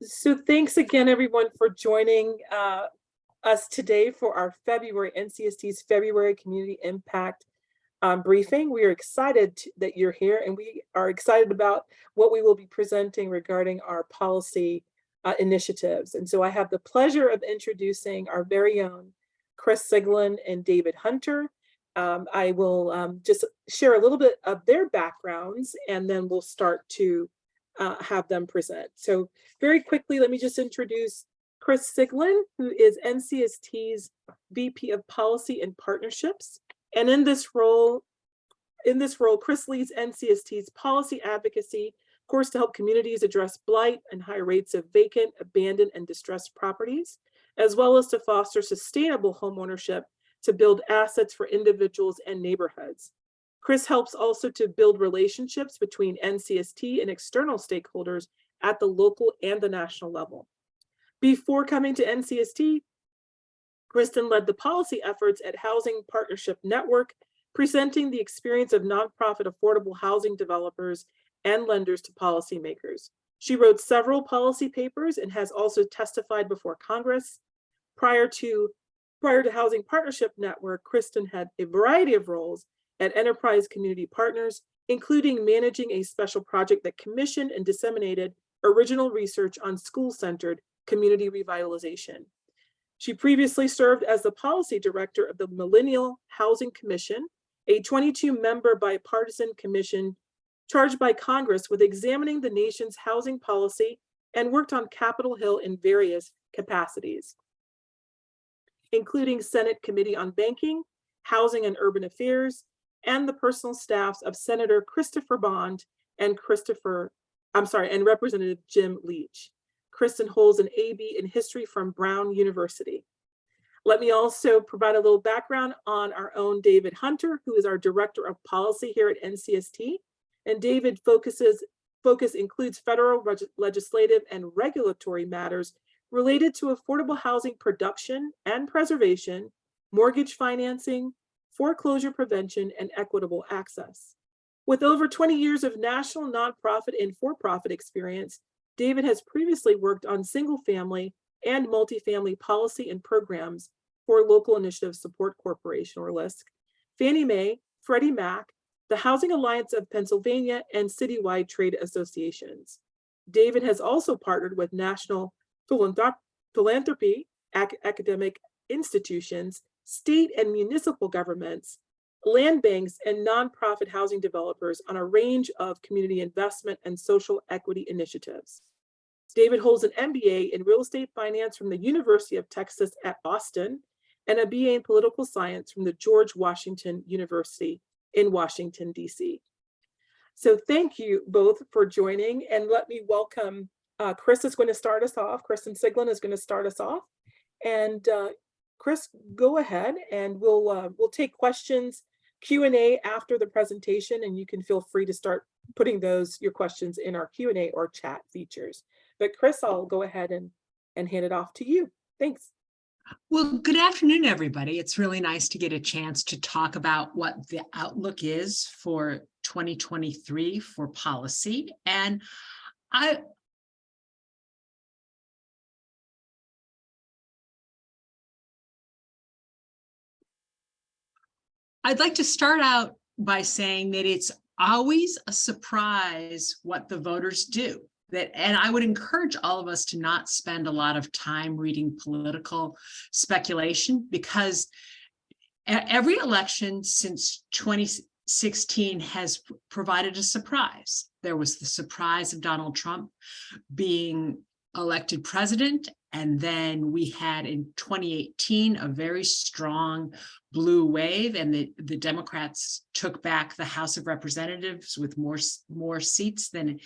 So thanks again, everyone, for joining us today for our NCST's February Community Impact briefing. We are excited that you're here, and we are excited about what we will be presenting regarding our policy initiatives. And so I have the pleasure of introducing our very own Chris Siglin and David Hunter. I will just share a little bit of their backgrounds, and then we'll start to have them present. So very quickly, let me just introduce Chris Siglin, who is NCST's VP of Policy and Partnerships. And in this role, Chris leads NCST's policy advocacy, of course, to help communities address blight and high rates of vacant, abandoned, and distressed properties, as well as to foster sustainable homeownership to build assets for individuals and neighborhoods. Chris helps also to build relationships between NCST and external stakeholders at the local and the national level. Before coming to NCST, Kristen led the policy efforts at Housing Partnership Network, presenting the experience of nonprofit affordable housing developers and lenders to policymakers. She wrote several policy papers and has also testified before Congress. Prior to Housing Partnership Network, Kristen had a variety of roles at Enterprise Community Partners, including managing a special project that commissioned and disseminated original research on school-centered community revitalization. She previously served as the policy director of the Millennial Housing Commission, a 22-member bipartisan commission charged by Congress with examining the nation's housing policy, and worked on Capitol Hill in various capacities, including Senate Committee on Banking, Housing and Urban Affairs, and the personal staffs of Senator Christopher Bond and Representative Jim Leach. Kristen holds an AB in history from Brown University. Let me also provide a little background on our own David Hunter, who is our Director of Policy here at NCST. And David focus includes federal legislative and regulatory matters related to affordable housing production and preservation, mortgage financing, foreclosure prevention, and equitable access. With over 20 years of national nonprofit and for-profit experience, David has previously worked on single-family and multifamily policy and programs for Local Initiative Support Corporation, or LISC, Fannie Mae, Freddie Mac, the Housing Alliance of Pennsylvania, and citywide trade associations. David has also partnered with national philanthropy, academic institutions, state and municipal governments, land banks, and nonprofit housing developers on a range of community investment and social equity initiatives. David holds an MBA in real estate finance from the University of Texas at Austin, and a BA in political science from the George Washington University in Washington, DC. So thank you both for joining, and let me welcome, Chris is going to start us off. Kristen Siglin is going to start us off. And Chris, go ahead, and we'll take questions, Q&A after the presentation, and you can feel free to start putting your questions in our Q&A or chat features. But Chris, I'll go ahead and hand it off to you. Thanks. Well, good afternoon, everybody. It's really nice to get a chance to talk about what the outlook is for 2023 for policy. And I'd like to start out by saying that it's always a surprise what the voters do. And I would encourage all of us to not spend a lot of time reading political speculation, because every election since 2016 has provided a surprise. There was the surprise of Donald Trump being elected president, and then we had in 2018 a very strong blue wave, and the Democrats took back the House of Representatives with more seats than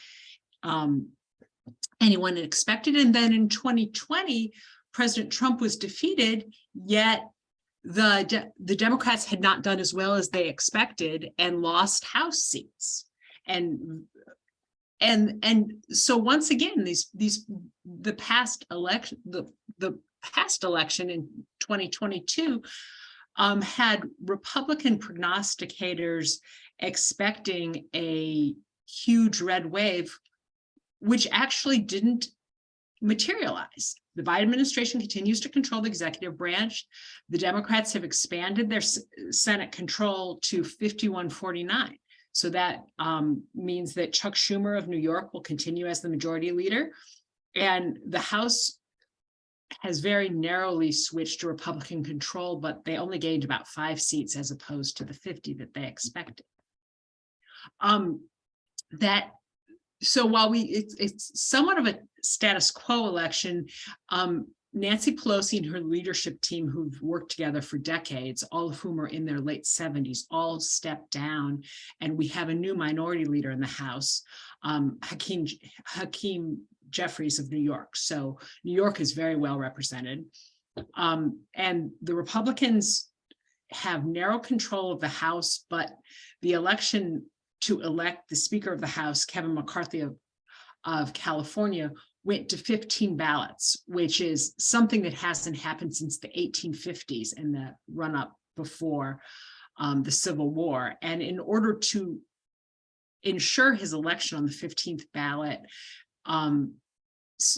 anyone expected. And then in 2020, President Trump was defeated, yet the Democrats had not done as well as they expected and lost House seats. And so once again, the past election in 2022 had Republican prognosticators expecting a huge red wave, which actually didn't materialize. The Biden administration continues to control the executive branch. The Democrats have expanded their Senate control to 51-49. So that means that Chuck Schumer of New York will continue as the majority leader. And the House has very narrowly switched to Republican control, but they only gained about 5 seats as opposed to the 50 that they expected. So while it's somewhat of a status quo election, Nancy Pelosi and her leadership team, who've worked together for decades, all of whom are in their late 70s, all stepped down, and we have a new minority leader in the House, Hakeem Jeffries of New York. So New York is very well represented, and the Republicans have narrow control of the House, but the election to elect the Speaker of the House, Kevin McCarthy of California, went to 15 ballots, which is something that hasn't happened since the 1850s and the run-up before the Civil War. And in order to ensure his election on the 15th ballot,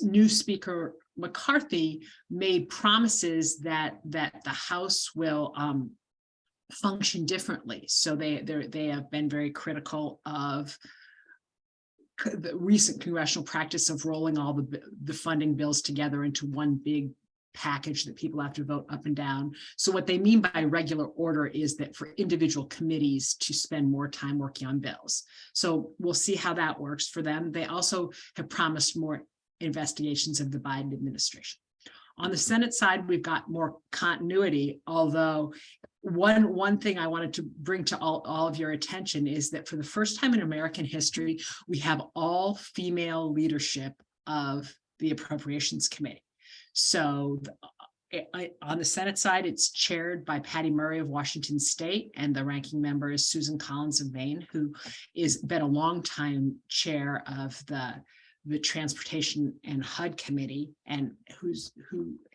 new Speaker McCarthy made promises that the House will function differently. So they have been very critical of the recent congressional practice of rolling all the funding bills together into one big package that people have to vote up and down. So what they mean by regular order is that for individual committees to spend more time working on bills. So we'll see how that works for them. They also have promised more investigations of the Biden administration. On the Senate side, we've got more continuity, although one thing I wanted to bring to all of your attention is that for the first time in American history, we have all female leadership of the Appropriations Committee. So on the Senate side, it's chaired by Patty Murray of Washington State, and the ranking member is Susan Collins of Maine, who has been a longtime chair of the Transportation and HUD Committee, and who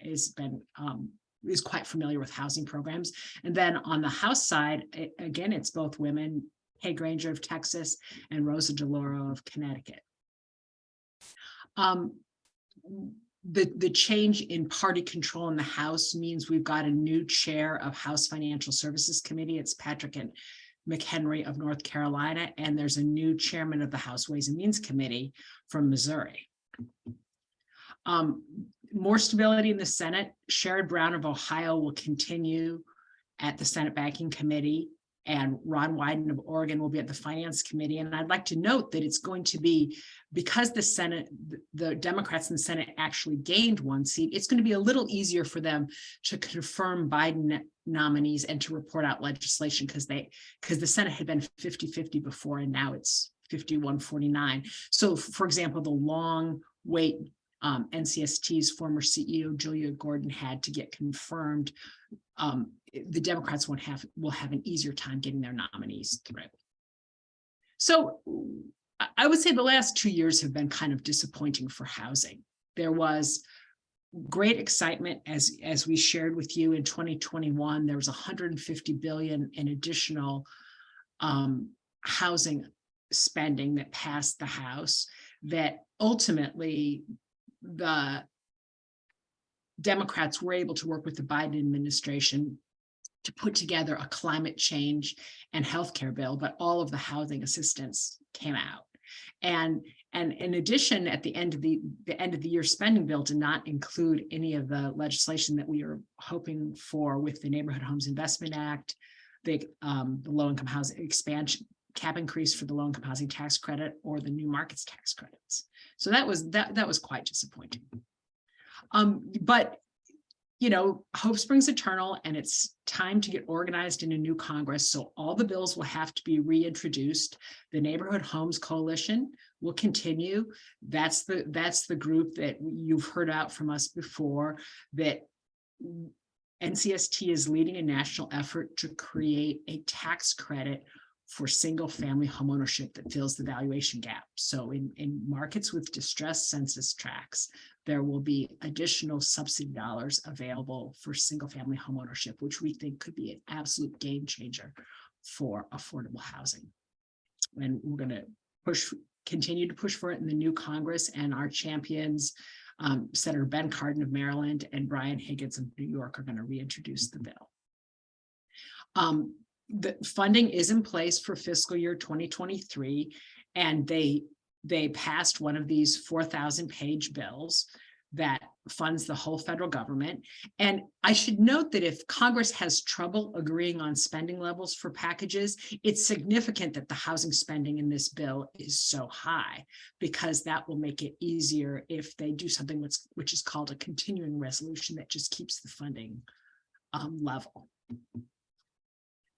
has been is quite familiar with housing programs. And then on the House side, again, it's both women, Kay Granger of Texas and Rosa DeLauro of Connecticut. The change in party control in the House means we've got a new chair of House Financial Services Committee. It's Patrick McHenry of North Carolina, and there's a new chairman of the House Ways and Means Committee from Missouri. More stability in the Senate. Sherrod Brown of Ohio will continue at the Senate Banking Committee, and Ron Wyden of Oregon will be at the Finance Committee. And I'd like to note that it's going to be, because the Democrats in the Senate actually gained 1 seat, it's going to be a little easier for them to confirm Biden nominees and to report out legislation, because the Senate had been 50-50 before, and now it's 51-49. So, for example, the long wait NCST's former CEO Julia Gordon had to get confirmed, the Democrats will have an easier time getting their nominees through. So I would say the last 2 years have been kind of disappointing for housing. There was great excitement, as we shared with you in 2021. There was $150 billion in additional housing spending that passed the House, that ultimately the Democrats were able to work with the Biden administration to put together a climate change and healthcare bill, but all of the housing assistance came out. And in addition, at the end of the year spending bill did not include any of the legislation that we are hoping for with the Neighborhood Homes Investment Act, the low-income housing expansion, cap increase for the low-income housing tax credit, or the new markets tax credits. So that was quite disappointing. But hope springs eternal, and it's time to get organized in a new Congress. So all the bills will have to be reintroduced. The Neighborhood Homes Coalition will continue. That's the group that you've heard out from us before, that NCST is leading a national effort to create a tax credit for single-family homeownership that fills the valuation gap. So in markets with distressed census tracts, there will be additional subsidy dollars available for single-family homeownership, which we think could be an absolute game changer for affordable housing. And we're going to continue to push for it in the new Congress, and our champions, Senator Ben Cardin of Maryland and Brian Higgins of New York are going to reintroduce the bill. The funding is in place for fiscal year 2023, and they passed one of these 4,000-page bills that funds the whole federal government. And I should note that if Congress has trouble agreeing on spending levels for packages, it's significant that the housing spending in this bill is so high, because that will make it easier if they do something which is called a continuing resolution that just keeps the funding level.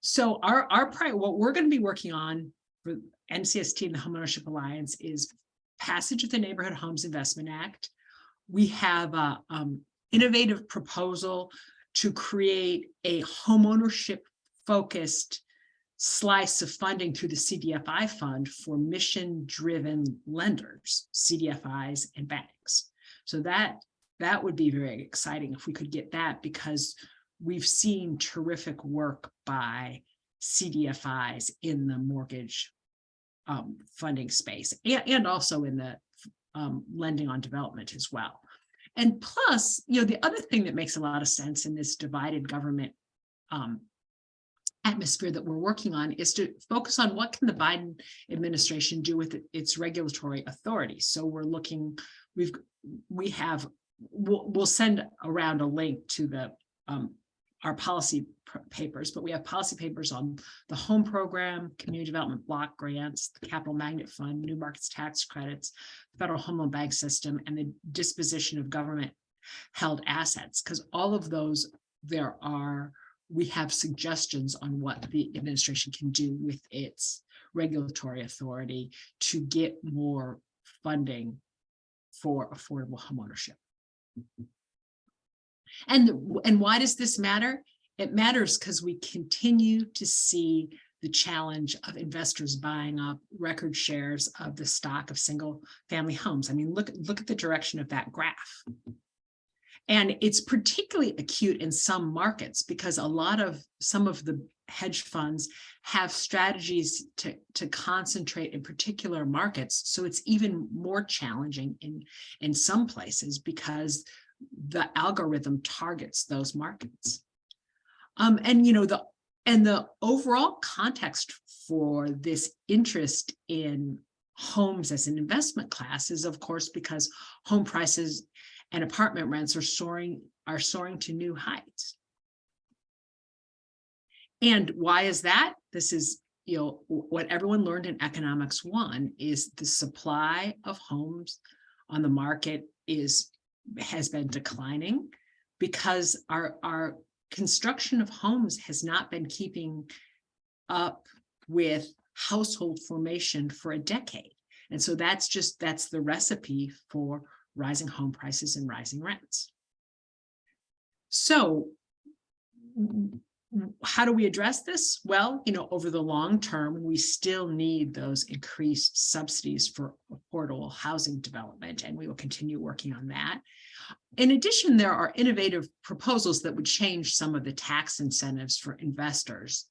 So what we're going to be working on for NCST and the Homeownership Alliance is passage of the Neighborhood Homes Investment Act. We have an innovative proposal to create a homeownership focused slice of funding through the CDFI fund for mission-driven lenders, CDFIs and banks. So that would be very exciting if we could get that, because we've seen terrific work by CDFIs in the mortgage funding space, and also in the lending on development as well. And plus, the other thing that makes a lot of sense in this divided government atmosphere that we're working on is to focus on what can the Biden administration do with its regulatory authority. So we're looking, we'll send around a link to the our policy papers, but we have policy papers on the home program, community development block grants, the capital magnet fund, new markets tax credits, federal home loan bank system, and the disposition of government held assets. Because all of those, we have suggestions on what the administration can do with its regulatory authority to get more funding for affordable homeownership. And why does this matter? It matters because we continue to see the challenge of investors buying up record shares of the stock of single family homes. I mean, look at the direction of that graph. And it's particularly acute in some markets because some of the hedge funds have strategies to concentrate in particular markets. So it's even more challenging in some places because the algorithm targets those markets. And the overall context for this interest in homes as an investment class is, of course, because home prices and apartment rents are soaring to new heights. And why is that? This is, what everyone learned in Economics 1 is the supply of homes on the market has been declining because our construction of homes has not been keeping up with household formation for a decade. And so that's the recipe for rising home prices and rising rents. So how do we address this? Well, over the long term, we still need those increased subsidies for affordable housing development, and we will continue working on that. In addition, there are innovative proposals that would change some of the tax incentives for investors.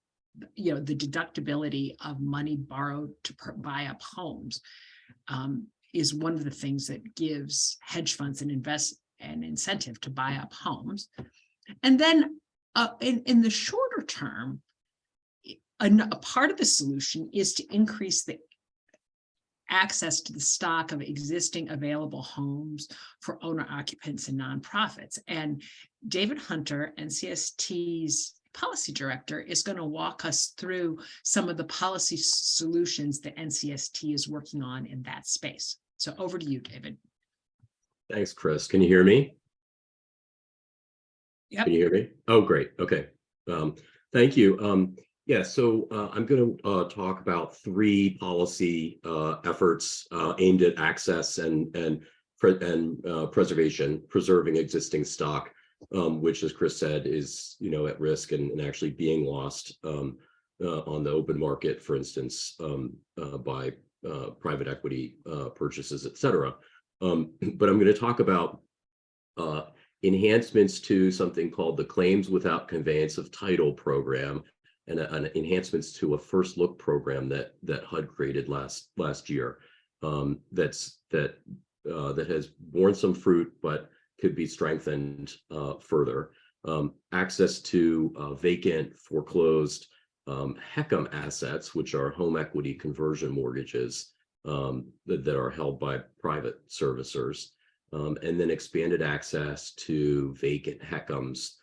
The deductibility of money borrowed to buy up homes is one of the things that gives hedge funds an incentive to buy up homes. And then in the shorter term, a part of the solution is to increase the access to the stock of existing available homes for owner occupants and nonprofits. And David Hunter, NCST's policy director, is going to walk us through some of the policy solutions that NCST is working on in that space. So over to you, David. Thanks, Chris. Can you hear me? Yep. Can you hear me? Oh, great. Okay. Thank you. Yeah, so I'm going to talk about 3 policy efforts aimed at access and preserving existing stock, which, as Chris said, is at risk and actually being lost on the open market, for instance, by private equity purchases, et cetera. But I'm going to talk about enhancements to something called the Claims Without Conveyance of Title program, and enhancements to a first look program that HUD created last year. That that has borne some fruit, but could be strengthened further. Access to vacant, foreclosed HECM assets, which are home equity conversion mortgages that are held by private servicers, and then expanded access to vacant HECMs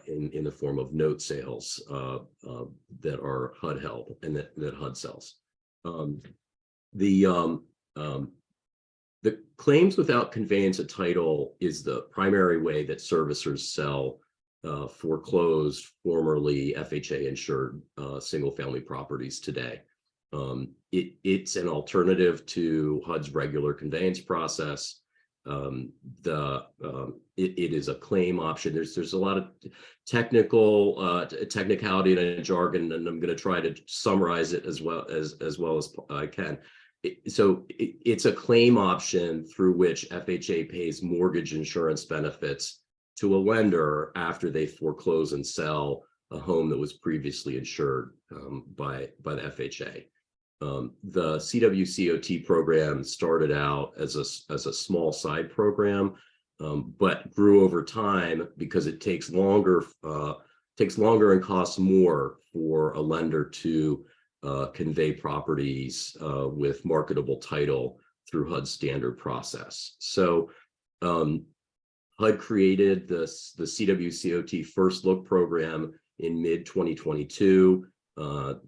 in the form of note sales that are HUD held and that HUD sells. The claims without conveyance of title is the primary way that servicers sell foreclosed, formerly FHA insured single-family properties today. It's an alternative to HUD's regular conveyance process. It is a claim option. There's a lot of technicality and jargon, and I'm going to try to summarize it as well as I can. So it's a claim option through which FHA pays mortgage insurance benefits to a lender after they foreclose and sell a home that was previously insured by the FHA. The CWCOT program started out as a small side program, but grew over time because it takes longer and costs more for a lender to convey properties with marketable title through HUD's standard process. So HUD created the CWCOT First Look program in mid-2022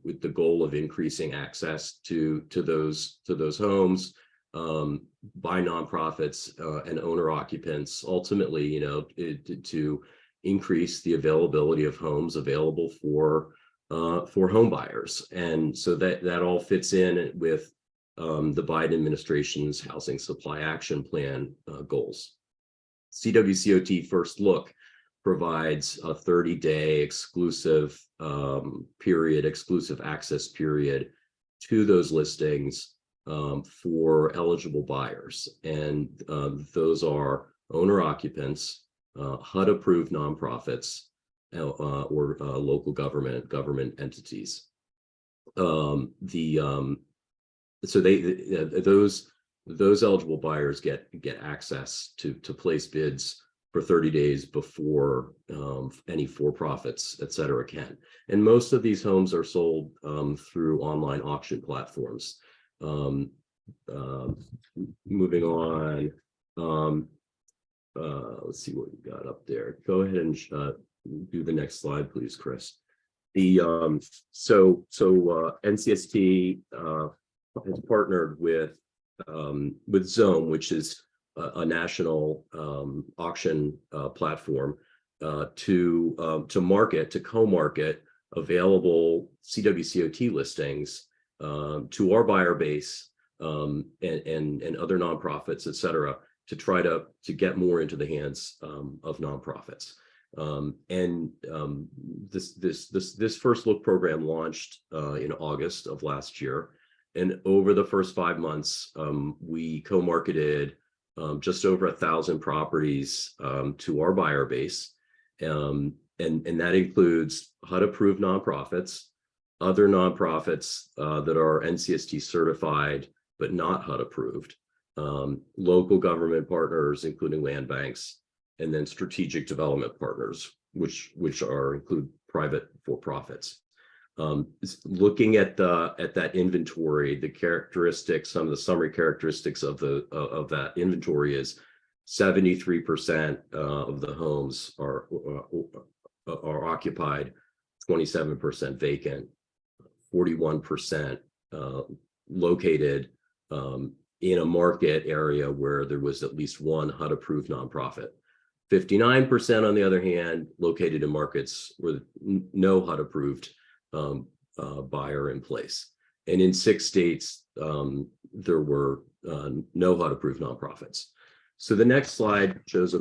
with the goal of increasing access to those homes by nonprofits and owner occupants, ultimately, to increase the availability of homes available for home buyers. And so that all fits in with the Biden administration's Housing Supply Action Plan goals. CWCOT First Look provides a 30-day exclusive exclusive access period to those listings for eligible buyers. And those are owner occupants, HUD approved nonprofits, or local government entities. So those eligible buyers get access to place bids for 30 days before any for-profits, et cetera, can. And most of these homes are sold through online auction platforms. Moving on, let's see what we got up there. Go ahead and do the next slide, please, Chris. NCST has partnered with Zome, which is a national auction platform to co-market available CWCOT listings to our buyer base and other nonprofits, et cetera, to try to get more into the hands of nonprofits. This First Look program launched in August of last year. And over the first 5 months, we co-marketed just over 1,000 properties to our buyer base. And that includes HUD-approved nonprofits, other nonprofits that are NCST certified, but not HUD-approved, local government partners, including land banks, and then strategic development partners, which include private for-profits. Looking at that inventory, the characteristics, some of the summary characteristics of that inventory is 73% of the homes are occupied, 27% vacant, 41% located in a market area where there was at least one HUD-approved nonprofit. 59%, on the other hand, located in markets with no HUD-approved buyer in place. And in 6 states, there were no HUD-approved nonprofits. So the next slide shows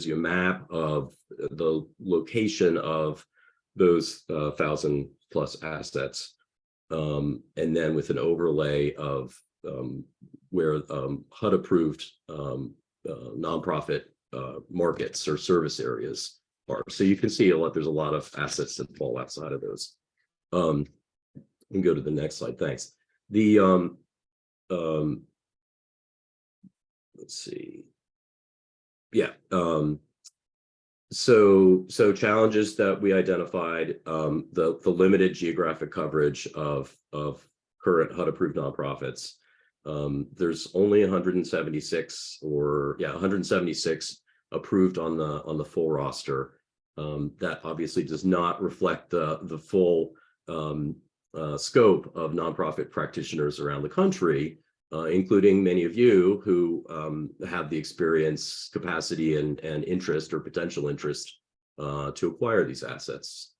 you a map of the location of those 1,000 plus assets, and then with an overlay of where HUD-approved nonprofit markets or service areas are. So you can see there's a lot of assets that fall outside of those. You can go to the next slide. Thanks. let's see. Yeah. So challenges that we identified, the limited geographic coverage of current HUD approved nonprofits. There's only 176 approved on the full roster. That obviously does not reflect the full scope of nonprofit practitioners around the country, including many of you who have the experience, capacity, and interest or potential interest to acquire these assets.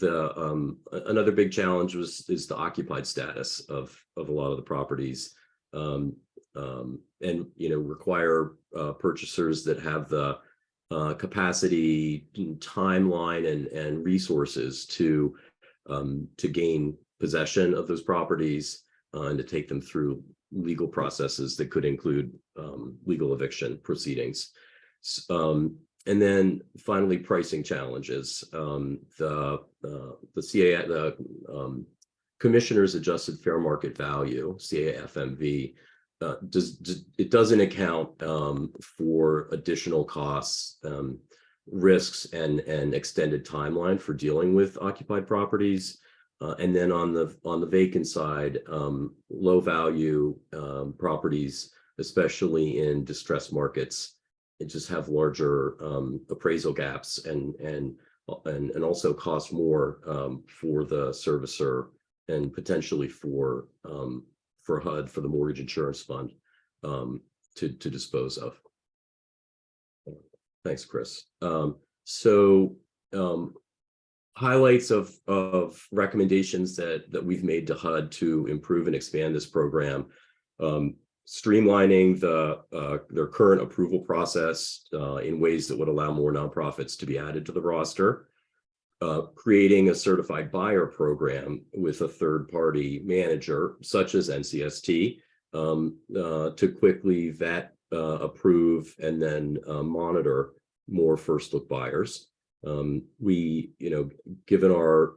Another big challenge is the occupied status of a lot of the properties, and require purchasers that have the capacity, timeline, and resources to gain possession of those properties and to take them through legal processes that could include legal eviction proceedings. And then finally, pricing challenges. The Commissioner's Adjusted Fair Market Value, CAFMV, doesn't account for additional costs, risks, and extended timeline for dealing with occupied properties. And then on the vacant side, low value properties, especially in distressed markets, it just have larger appraisal gaps and also cost more for the servicer and potentially for HUD, for the Mortgage Insurance Fund, to dispose of. Thanks, Chris. Highlights of recommendations that we've made to HUD to improve and expand this program: streamlining their current approval process in ways that would allow more nonprofits to be added to the roster, creating a certified buyer program with a third-party manager such as NCST to quickly vet, approve, and then monitor more first look buyers. We, given our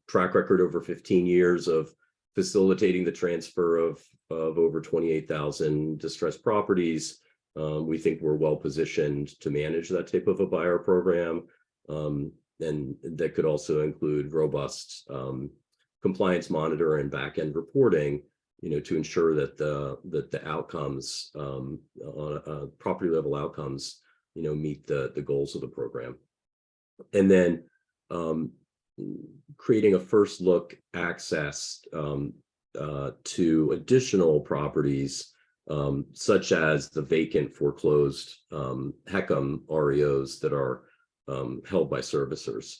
track record over 15 years of facilitating the transfer of over 28,000 distressed properties, we think we're well positioned to manage that type of a buyer program. And that could also include robust compliance monitor and back-end reporting, to ensure that the outcomes, property level outcomes, meet the goals of the program. And then creating a first look access to additional properties, such as the vacant, foreclosed HECM REOs that are held by servicers.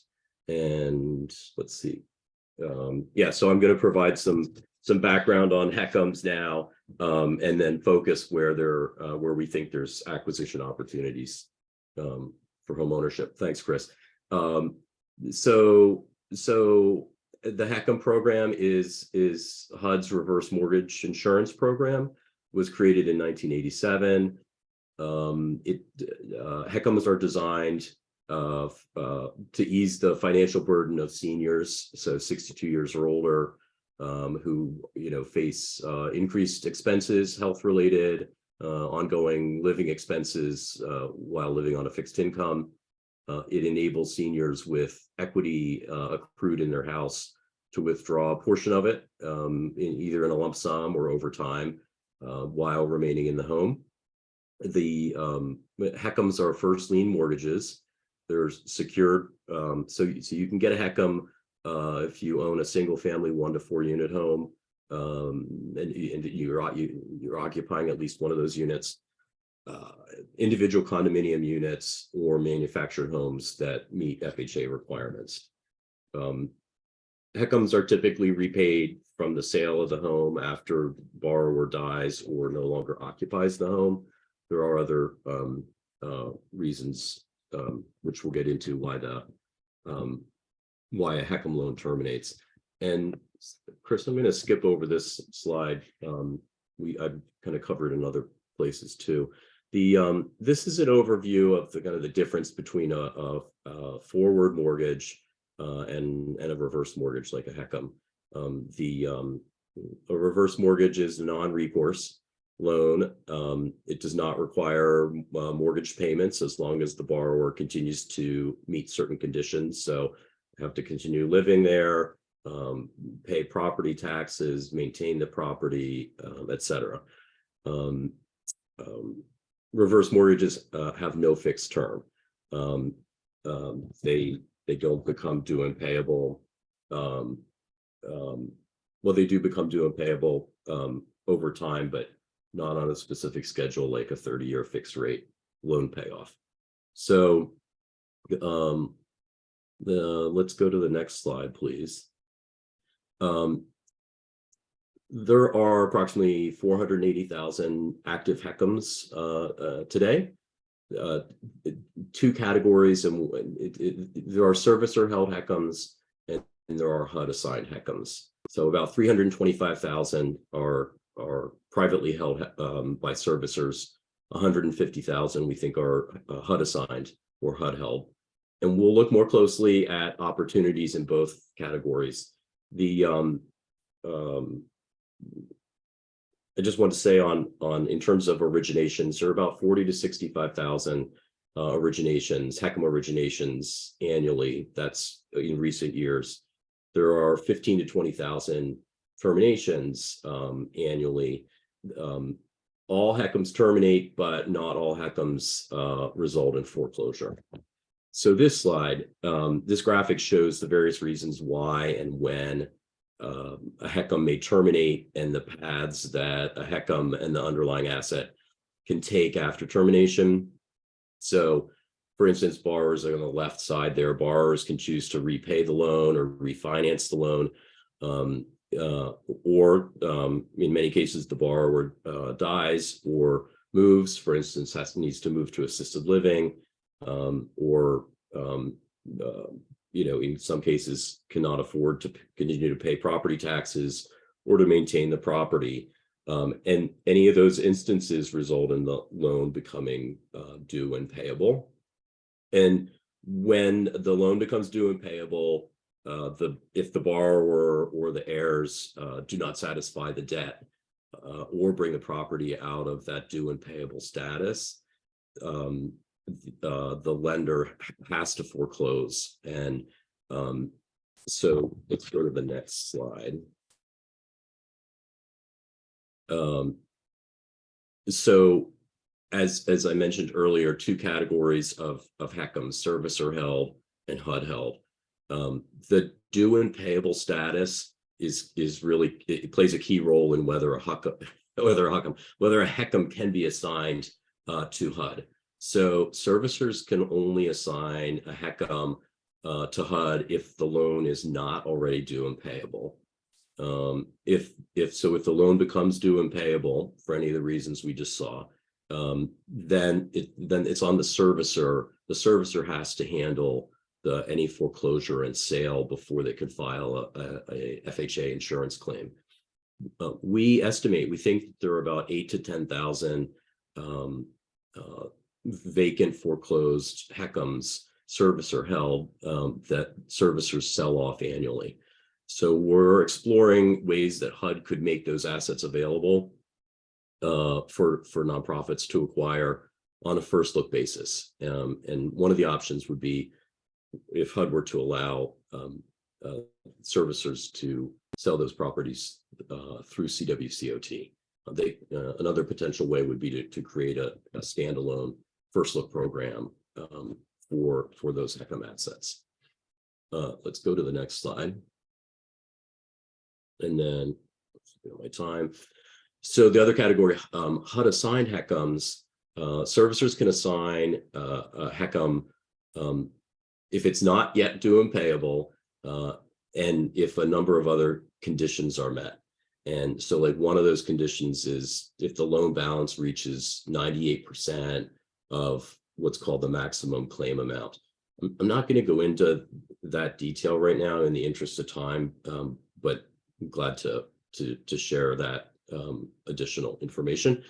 And let's see. So I'm going to provide some background on HECMs now, and then focus where we think there's acquisition opportunities for home ownership. Thanks, Chris. So the HECM program is HUD's reverse mortgage insurance program. It was created in 1987. HECMs are designed to ease the financial burden of seniors, so 62 years or older, who face increased expenses, health-related, ongoing living expenses while living on a fixed income. It enables seniors with equity accrued in their house to withdraw a portion of it, either in a lump sum or over time, while remaining in the home. The HECMs are first lien mortgages. They're secured, so you can get a HECM if you own a single family 1 to 4 unit home, and you're occupying at least one of those units, individual condominium units, or manufactured homes that meet FHA requirements. HECMs are typically repaid from the sale of the home after borrower dies or no longer occupies the home. There are other reasons, which we'll get into, why a HECM loan terminates. And Chris, I'm going to skip over this slide. I've kind of covered in other places too. This is an overview of the kind of the difference between a forward mortgage and a reverse mortgage like a HECM. A reverse mortgage is non-recourse. loan. It does not require mortgage payments as long as the borrower continues to meet certain conditions. So have to continue living there, pay property taxes, maintain the property, etc. Reverse mortgages have no fixed term. They don't become due and payable. Well, they do become due and payable over time, but not on a specific schedule like a 30-year fixed rate loan payoff. So let's go to the next slide, please. There are approximately 480,000 active HECMs today. Two categories, and there are servicer-held HECMs and there are HUD-assigned HECMs. So about 325,000 are privately held by servicers. 150,000 we think are HUD-assigned or HUD-held. And we'll look more closely at opportunities in both categories. I just want to say on in terms of originations, there are about 40 to 65,000 originations, HECM originations annually. That's in recent years. There are 15 to 20,000 terminations annually. All HECMs terminate, but not all HECMs result in foreclosure. So this slide, this graphic shows the various reasons why and when a HECM may terminate and the paths that a HECM and the underlying asset can take after termination. So, for instance, borrowers are on the left side there. Borrowers can choose to repay the loan or refinance the loan, or in many cases, the borrower dies or moves. For instance, needs to move to assisted living, or in some cases cannot afford to continue to pay property taxes or to maintain the property. And any of those instances result in the loan becoming due and payable. And when the loan becomes due and payable, if the borrower or the heirs do not satisfy the debt or bring the property out of that due and payable status, the lender has to foreclose. And so let's go to the next slide. So as I mentioned earlier, two categories of HECM, servicer held and HUD held. The due and payable status is really, it plays a key role in whether a HECM can be assigned to HUD. So servicers can only assign a HECM to HUD if the loan is not already due and payable. If the loan becomes due and payable for any of the reasons we just saw, then it's on the servicer. The servicer has to handle any foreclosure and sale before they can file a FHA insurance claim. We think there are about 8,000 to 10,000 vacant foreclosed HECMs, servicer held, that servicers sell off annually. So we're exploring ways that HUD could make those assets available for nonprofits to acquire on a first look basis. And one of the options would be if HUD were to allow servicers to sell those properties through CWCOT. Another potential way would be to create a standalone first look program for those HECM assets. Let's go to the next slide. And then my time. So the other category, HUD assigned HECMs, servicers can assign a HECM if it's not yet due and payable, and if a number of other conditions are met. And so like one of those conditions is if the loan balance reaches 98% of what's called the maximum claim amount. I'm not going to go into that detail right now in the interest of time, but I'm glad to share that additional information.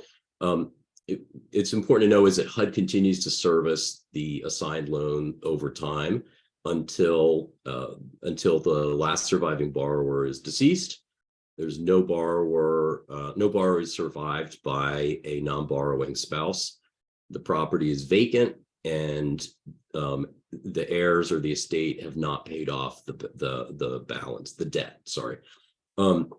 It's important to know is that HUD continues to service the assigned loan over time until the last surviving borrower is deceased, There's no borrower, no borrower is survived by a non-borrowing spouse. The property is vacant, and the heirs or the estate have not paid off the balance, the debt. Sorry, and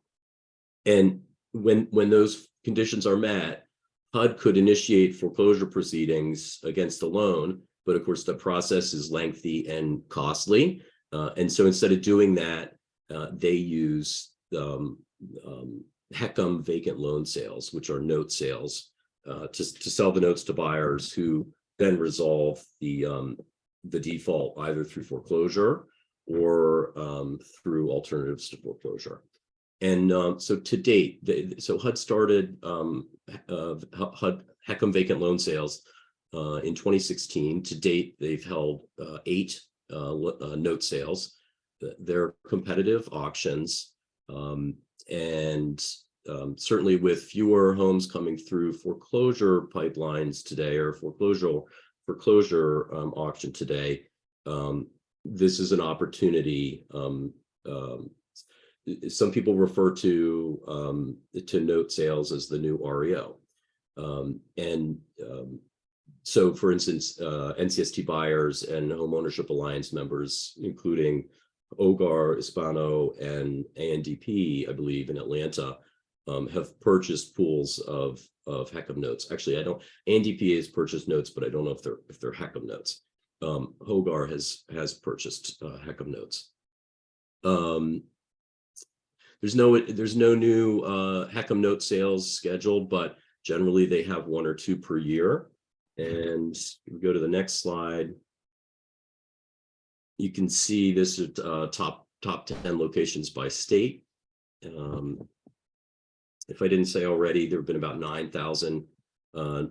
when those conditions are met, HUD could initiate foreclosure proceedings against the loan, but of course the process is lengthy and costly, and so instead of doing that, they use HECM vacant loan sales, which are note sales, to sell the notes to buyers who then resolve the default either through foreclosure or through alternatives to foreclosure. And so to date, so HUD started HUD HECM vacant loan sales in 2016. To date, they've held 8 note sales. They're competitive auctions, and certainly with fewer homes coming through foreclosure pipelines today, or foreclosure auction today, this is an opportunity. Some people refer to note sales as the new REO. So for instance, NCST buyers and Homeownership Alliance members, including OGAR, Hispano, and ANDP, I believe, in Atlanta, have purchased pools of HECM notes. Actually, ANDP has purchased notes, but I don't know if they're HECM notes. HOGAR has purchased HECM notes. There's no new HECM note sales scheduled, but generally they have 1 or 2 per year. And we go to the next slide. You can see this is top 10 locations by state. If I didn't say already, there have been about 9,000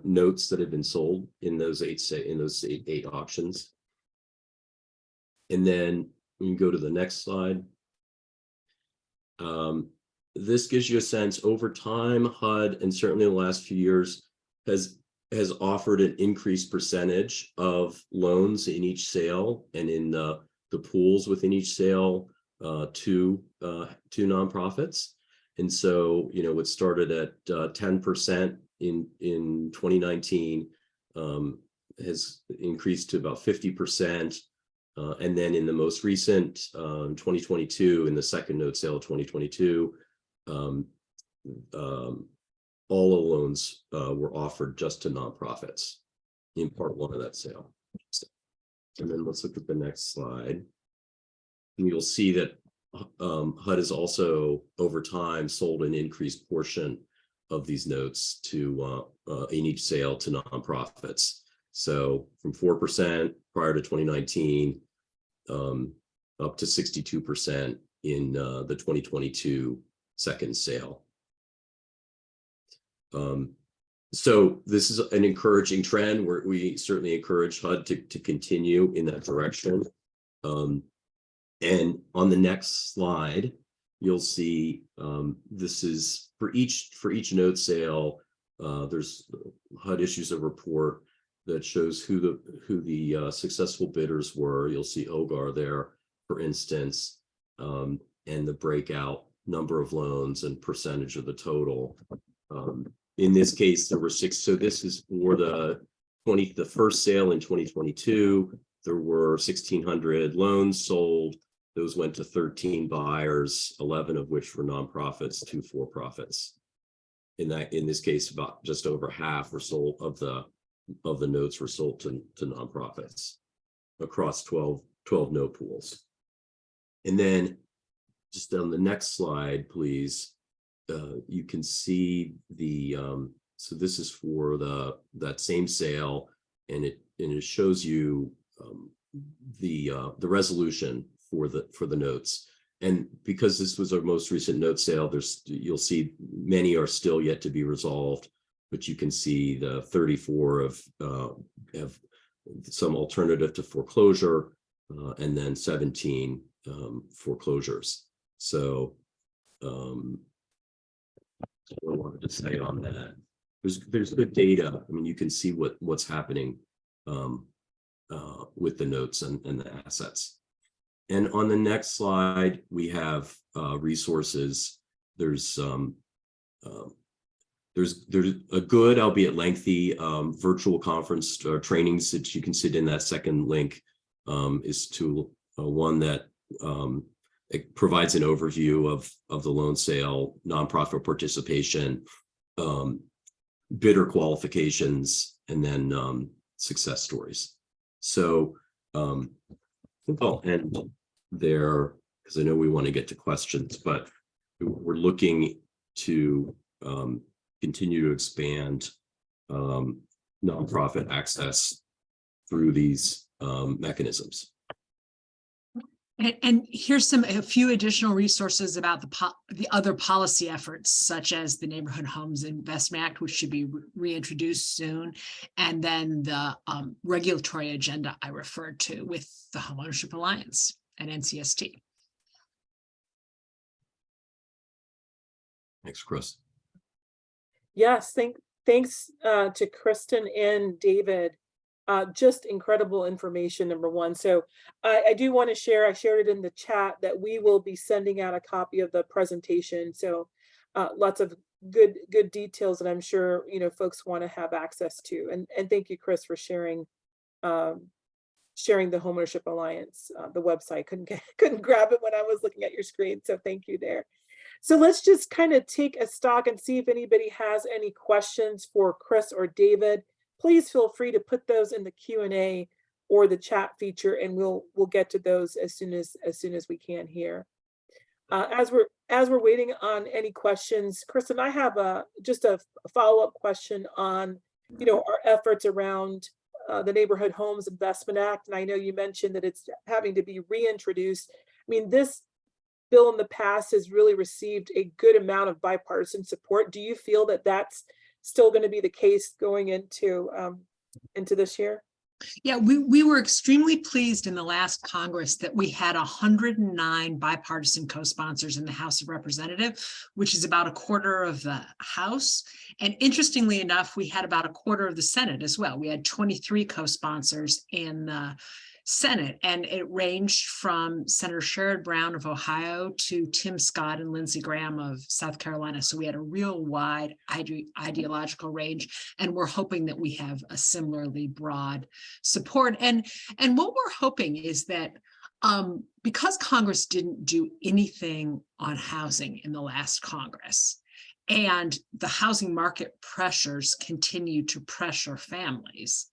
notes that have been sold in those eight auctions. And then we can go to the next slide. This gives you a sense over time. HUD, and certainly in the last few years, has offered an increased percentage of loans in each sale and in the pools within each sale to nonprofits. And so, what started at 10% in 2019 has increased to about 50%. And then in the most recent 2022, in the second note sale of 2022, all the loans were offered just to nonprofits in part 1 of that sale. And then let's look at the next slide. And you'll see that HUD has also, over time, sold an increased portion of these notes to in each sale to nonprofits. So from 4% prior to 2019, up to 62% in the 2022 second sale. So this is an encouraging trend where we certainly encourage HUD to continue in that direction. And on the next slide, you'll see this is for each note sale. There's HUD issues a report that shows who the successful bidders were. You'll see OGAR there, for instance, and the breakout number of loans and percentage of the total. In this case, there were 6. So this is for the first sale in 2022. There were 1,600 loans sold. Those went to 13 buyers, 11 of which were nonprofits, 2 for-profits. In this case, about just over half were sold of the notes were sold to nonprofits across 12 note pools. And then just on the next slide, please, you can see the so this is for that same sale, and it shows you the resolution for the notes. And because this was our most recent note sale, you'll see many are still yet to be resolved, but you can see the 34 have some alternative to foreclosure, and then 17 foreclosures. So what I wanted to say on that, there's good data. I mean, you can see what's happening with the notes and the assets. And on the next slide, we have resources there's a good, albeit lengthy, virtual conference trainings that you can sit in. That second link is to one that it provides an overview of the loan sale, nonprofit participation, bidder qualifications, and then success stories. So I think I'll end there because I know we want to get to questions, but we're looking to continue to expand nonprofit access through these mechanisms. And here's a few additional resources about the other policy efforts, such as the Neighborhood Homes Investment Act, which should be reintroduced soon, and then the regulatory agenda I referred to with the Homeownership Alliance and NCST. Thanks, Chris. Yes, thanks to Kristen and David. Just incredible information, number one. So I do want to share, I shared it in the chat, that we will be sending out a copy of the presentation. So lots of good details that I'm sure, you know, folks want to have access to. And thank you, Chris, for sharing sharing the Homeownership Alliance, the website. Couldn't grab it when I was looking at your screen. So thank you there. So let's just kind of take a stock and see if anybody has any questions for Chris or David. Please feel free to put those in the Q&A or the chat feature, and we'll get to those as soon as we can here. As we're waiting on any questions, Kristen, I have just a follow-up question on, you know, our efforts around the Neighborhood Homes Investment Act, and I know you mentioned that it's having to be reintroduced. I mean, this bill in the past has really received a good amount of bipartisan support. Do you feel that that's still going to be the case going into this year? Yeah, we were extremely pleased in the last Congress that we had 109 bipartisan co-sponsors in the House of Representatives, which is about a quarter of the House. And interestingly enough, we had about a quarter of the Senate as well. We had 23 co-sponsors in the Senate, and it ranged from Senator Sherrod Brown of Ohio to Tim Scott and Lindsey Graham of South Carolina. So we had a real wide ideological range, and we're hoping that we have a similarly broad support. And what we're hoping is that because Congress didn't do anything on housing in the last Congress, and the housing market pressures continue to pressure families,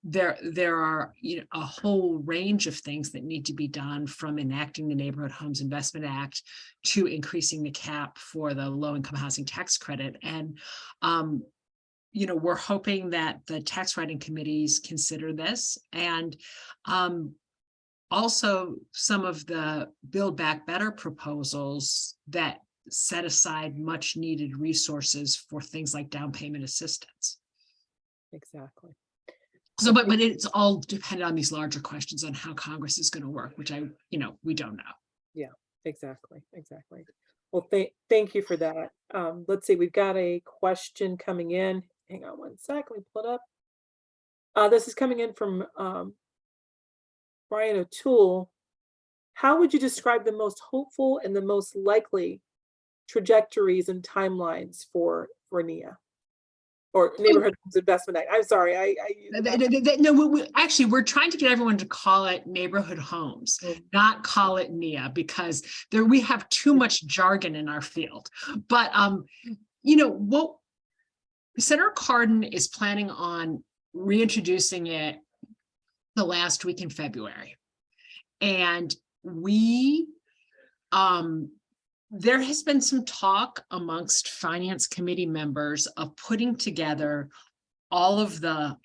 there are, you know, a whole range of things that need to be done, from enacting the Neighborhood Homes Investment Act to increasing the cap for the low-income housing tax credit. And you know, we're hoping that the tax writing committees consider this, and also some of the Build Back Better proposals that set aside much needed resources for things like down payment assistance. Exactly. So, but it's all dependent on these larger questions on how Congress is going to work, which we don't know. Yeah, exactly. Well, thank you for that. Let's see, we've got a question coming in. Hang on one sec, let me pull it up. This is coming in from Brian O'Toole. How would you describe the most hopeful and the most likely trajectories and timelines for NHIA? Or Neighborhood Homes Investment Act. I'm sorry, No, actually, we're trying to get everyone to call it Neighborhood Homes, not call it NHIA, because we have too much jargon in our field. But you know what, Senator Cardin is planning on reintroducing it the last week in February, and there has been some talk amongst Finance Committee members of putting together all of the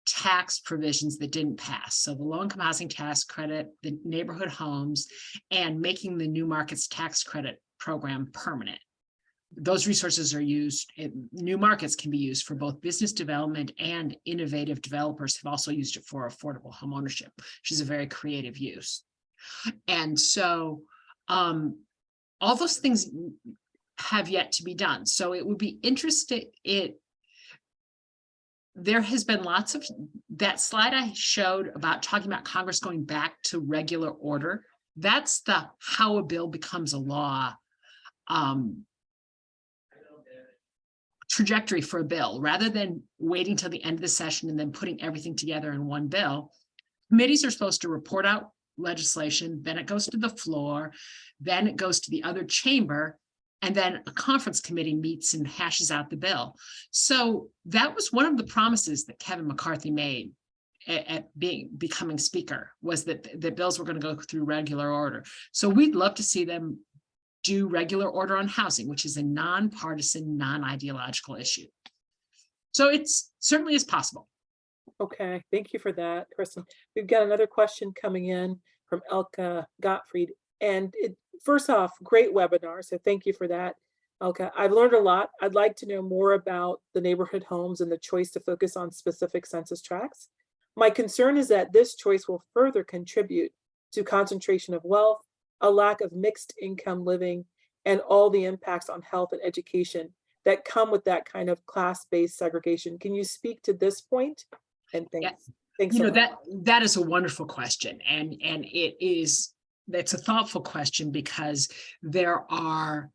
tax provisions that didn't pass. So the low-income housing tax credit, the neighborhood homes, and making the new markets tax credit program permanent. Those resources are used, new markets can be used for both business development, and innovative developers have also used it for affordable home ownership, which is a very creative use. And so, all those things have yet to be done. So it would be interesting. There has been lots of, that slide I showed about talking about Congress going back to regular order. That's how a bill becomes a law. trajectory for a bill, rather than waiting till the end of the session and then putting everything together in one bill. Committees are supposed to report out legislation, then it goes to the floor, then it goes to the other chamber, and then a conference committee meets and hashes out the bill. So that was one of the promises that Kevin McCarthy made at becoming speaker, was that the bills were going to go through regular order. So we'd love to see them do regular order on housing, which is a nonpartisan, non-ideological issue. So it's certainly is possible. Okay, thank you for that, Kristen. We've got another question coming in from Elka Gottfried. And first off, great webinar, so thank you for that, Elka. I've learned a lot. I'd like to know more about the neighborhood homes and the choice to focus on specific census tracts. My concern is that this choice will further contribute to concentration of wealth, a lack of mixed income living, and all the impacts on health and education that come with that kind of class-based segregation. Can you speak to this point? And thanks. Yeah. Thanks. You know, that is a wonderful question, and that's a thoughtful question, because there are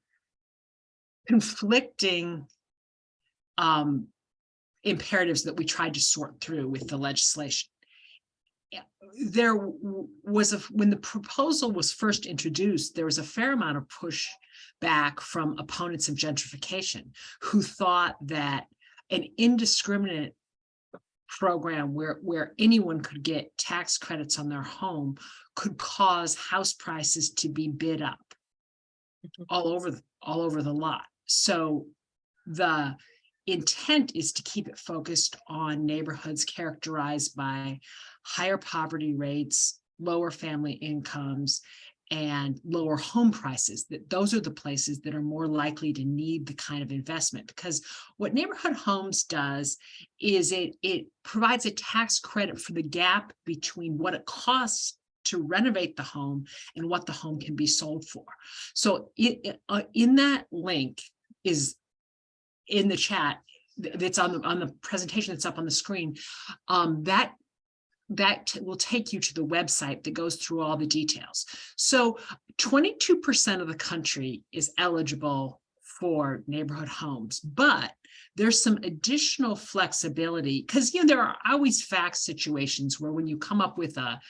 conflicting imperatives that we tried to sort through with the legislation. There was when the proposal was first introduced, there was a fair amount of pushback from opponents of gentrification, who thought that an indiscriminate program where anyone could get tax credits on their home could cause house prices to be bid up all over the lot. So the intent is to keep it focused on neighborhoods characterized by higher poverty rates, lower family incomes, and lower home prices. That those are the places that are more likely to need the kind of investment, because what neighborhood homes does is it provides a tax credit for the gap between what it costs to renovate the home and what the home can be sold for. So in that link is in the chat that's on the presentation that's up on the screen, that will take you to the website that goes through all the details. So 22% of the country is eligible for neighborhood homes, but there's some additional flexibility, because there are always fact situations where when you come up with a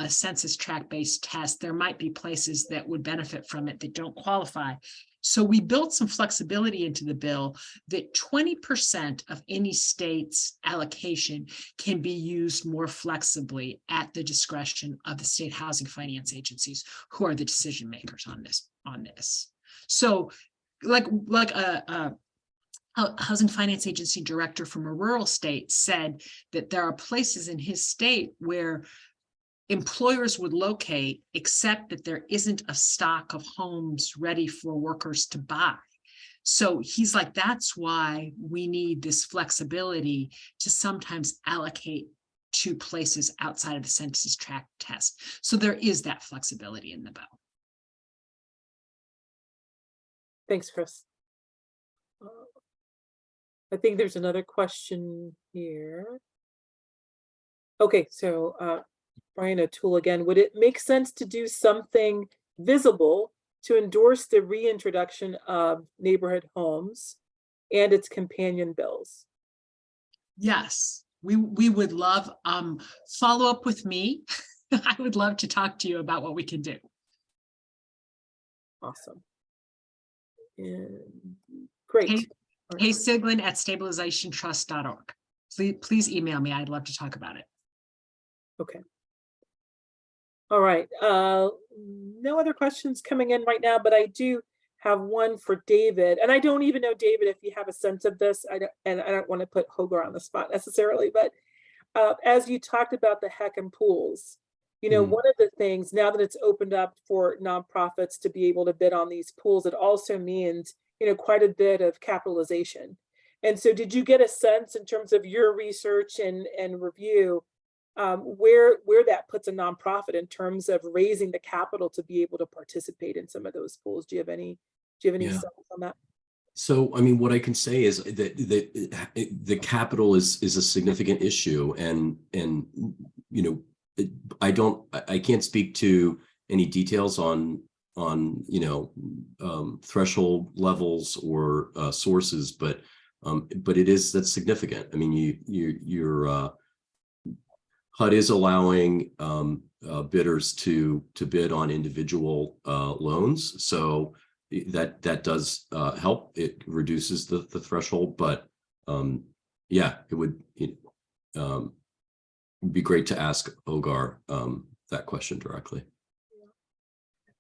census tract based test, there might be places that would benefit from it that don't qualify. So we built some flexibility into the bill that 20% of any state's allocation can be used more flexibly at the discretion of the state housing finance agencies, who are the decision makers on this. So like a housing finance agency director from a rural state said that there are places in his state where employers would locate, except that there isn't a stock of homes ready for workers to buy. So he's like, that's why we need this flexibility to sometimes allocate to places outside of the census tract test. So there is that flexibility in the bill. Thanks, Chris. I think there's another question here. Okay, so Brian O'Toole again, would it make sense to do something visible to endorse the reintroduction of neighborhood homes and its companion bills? Yes, we would love, follow up with me. I would love to talk to you about what we can do. Awesome. And great. Hey, Siglin at stabilizationtrust.org. Please email me. I'd love to talk about it. Okay. All right. No other questions coming in right now, but I do have one for David. And I don't even know, David, if you have a sense of this. I don't want to put Hogar on the spot necessarily, but as you talked about the HECM pools, one of the things now that it's opened up for nonprofits to be able to bid on these pools, it also means, quite a bit of capitalization. And so did you get a sense in terms of your research and review where that puts a nonprofit in terms of raising the capital to be able to participate in some of those pools? Do you have any sense on that? So, I mean, what I can say is that the capital is a significant issue, and I can't speak to any details on threshold levels or sources, but that's significant. I mean, your HUD is allowing bidders to bid on individual loans, so that does help. It reduces the threshold, but yeah, it would be great to ask OGAR that question directly.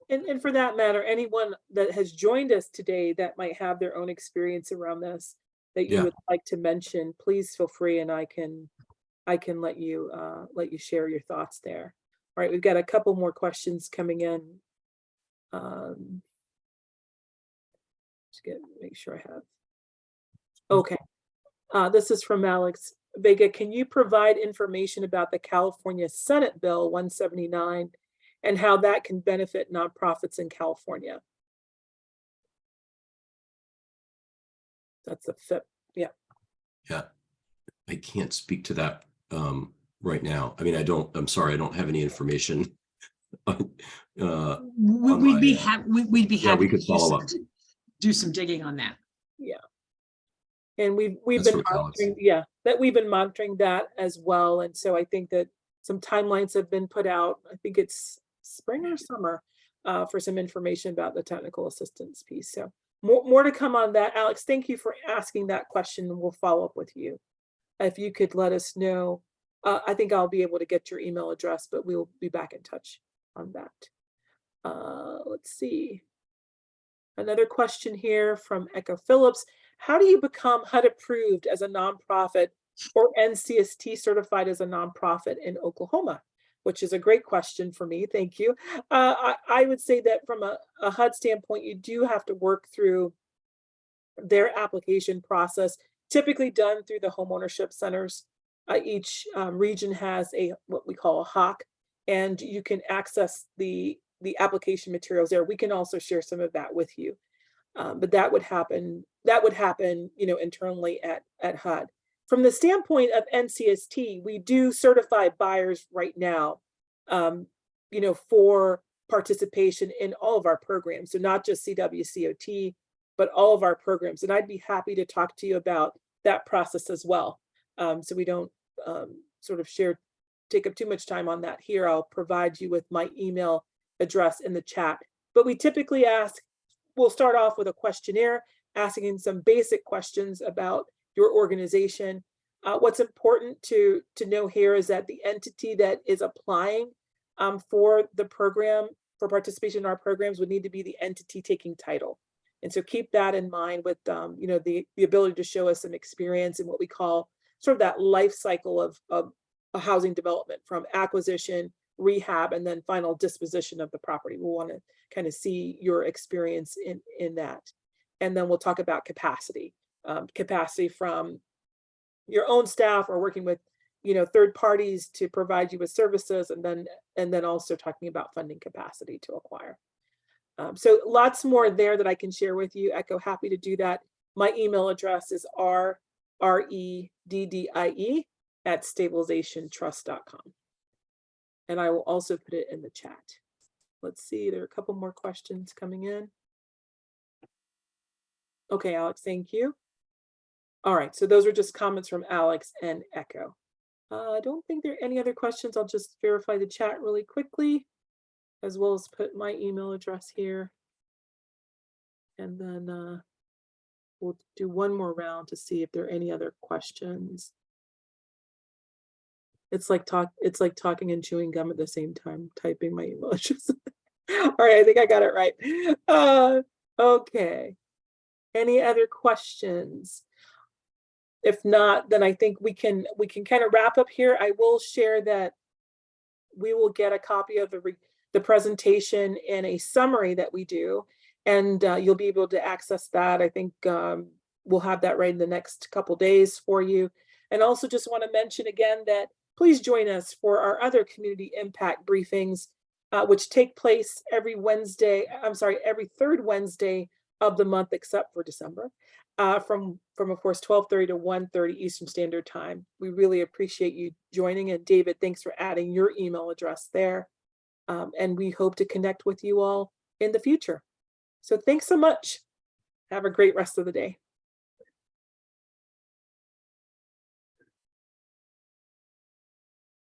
And for that matter, anyone that has joined us today that might have their own experience around this that you would like to mention, please feel free, and I can let you share your thoughts there. All right, we've got a couple more questions coming in. Make sure I have. Okay, this is from Alex Vega. Can you provide information about the California Senate Bill 179 and how that can benefit nonprofits in California? That's a FIP. Yeah. Yeah, I can't speak to that right now. I mean, I'm sorry, I don't have any information. We'd be happy we could follow up. Do some digging on that. Yeah. And we've That's been monitoring, we've been monitoring that as well. And so I think that some timelines have been put out. I think it's spring or summer for some information about the technical assistance piece. So more to come on that. Alex, thank you for asking that question, and we'll follow up with you. If you could let us know, I think I'll be able to get your email address, but we'll be back in touch on that. Let's see. Another question here from Echo Phillips. How do you become HUD approved as a nonprofit or NCST certified as a nonprofit in Oklahoma? Which is a great question for me. Thank you. I would say that from a HUD standpoint, you do have to work through their application process, typically done through the homeownership centers. Each region has what we call a HOC, and you can access the application materials there. We can also share some of that with you, but that would happen. Internally at HUD. From the standpoint of NCST, we do certify buyers right now, for participation in all of our programs. So not just CWCOT, but all of our programs. And I'd be happy to talk to you about that process as well. So we don't take up too much time on that here. I'll provide you with my email address in the chat. But we typically we'll start off with a questionnaire, asking some basic questions about your organization. What's important to know here is that the entity that is applying for the program, for participation in our programs, would need to be the entity taking title. And so keep that in mind with the ability to show us some experience in what we call sort of that life cycle of a housing development, from acquisition, rehab, and then final disposition of the property. We'll want to kind of see your experience in that. And then we'll talk about capacity from your own staff or working with third parties to provide you with services, and then also talking about funding capacity to acquire. So lots more there that I can share with you. Echo, happy to do that. My email address is reddie@stabilizationtrust.com. And I will also put it in the chat. Let's see, there are a couple more questions coming in. Okay, Alex, thank you. All right, so those are just comments from Alex and Echo. I don't think there are any other questions. I'll just verify the chat really quickly, as well as put my email address here. And then we'll do one more round to see if there are any other questions. It's like talking and chewing gum at the same time, typing my email address. All right, I think I got it right. Okay. Any other questions? If not, then I think we can kind of wrap up here. I will share that we will get a copy of the presentation and a summary that we do, and you'll be able to access that. I think we'll have that right in the next couple days for you. And also just want to mention again that please join us for our other community impact briefings, which take place every third Wednesday of the month, except for December, from of course 12:30 to 1:30 Eastern Standard Time. We really appreciate you joining, and David, thanks for adding your email address there. And we hope to connect with you all in the future. So thanks so much. Have a great rest of the day.